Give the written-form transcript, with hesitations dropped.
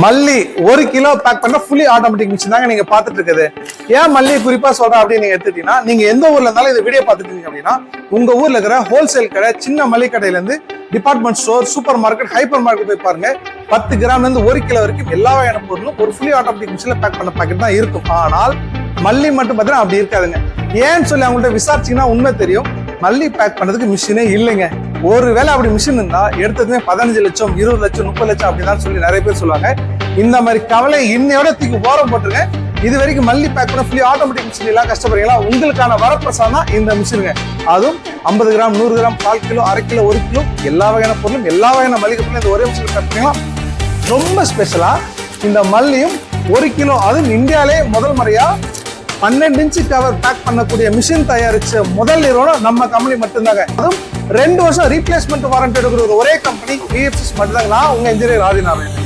மல்லி 1 kilo pack பண்ண fully automatic machine தாங்க நீங்க பாத்துட்டு இருக்குது. ஏன் மல்லி குறிப்பா சொல்றேன் அப்படின்னு நீங்க எடுத்துட்டீங்கன்னா, நீங்க எந்த ஊர்ல இருந்தாலும் இந்த வீடியோ பாத்துட்டு இருக்கீங்க அப்படின்னா, உங்க ஊர்ல இருக்கிற ஹோல்சேல் கடை, சின்ன மல்லிகை கடையில இருந்து department store, super market, hyper market போய் பாருங்க. 10 கிராம்ல இருந்து 1 கிலோ வரைக்கும் எல்லா வகையான பொருளும் ஒரு ஃபுல்லி ஆட்டோமேட்டிக் மிஷின்ல பேக் பண்ண பாக்கெட் தான் இருக்கும். ஆனால் மல்லி மட்டும் பார்த்தீங்கன்னா அப்படி இருக்காதுங்க. ஏன்னு சொல்லி அவங்கள்ட்ட விசாரிச்சீங்கன்னா உண்மை தெரியும். மல்லி பேக் பண்றதுக்கு மிஷினே இல்லைங்க. ஒருவேளை அப்படி மிஷின் இருந்தா எடுத்ததுமே 15 லட்சம், 20 லட்சம், 30 லட்சம் அப்படிதான் சொல்லி நிறைய பேர் சொல்லுவாங்க. இந்த மாதிரி கவலை இன்னையோட தூக்கி ஓரம் போட்டுருங்க. இது வரைக்கும் மல்லி பேக் பண்ண ஃபுல்லி ஆட்டோமேட்டிக் மிஷின் எல்லாம் கஷ்டப்படுறீங்களா? உங்களுக்கான வரப்பிரசாதம் தான் இந்த மிஷினுங்க. அதுவும் 50 gram, 100 gram, 1/4 kilo, 1/2 kilo, 1 kilo எல்லா வகையான பொருளும், எல்லா வகையான மல்லிகை பொருளும் இந்த ஒரே மிஷின் பேக் பண்ணீங்களா? ரொம்ப ஸ்பெஷலா இந்த மல்லியும் 1 கிலோ, அதுவும் இந்தியாவிலே முதல் முறையா 12 இன்ச்சு கவர் பேக் பண்ணக்கூடிய மிஷின் தயாரிச்ச முதல் நிறுவனம் நம்ம கம்பெனி மட்டும்தாங்க. அதுவும் 2 வருஷம் ரீப்ளேஸ்மெண்ட் வாரண்டி எடுக்கிற ஒரே கம்பெனி VFS மட்டும்தாங்க. நான் உங்க இன்ஜினியர் ஆதிநாராயணன்.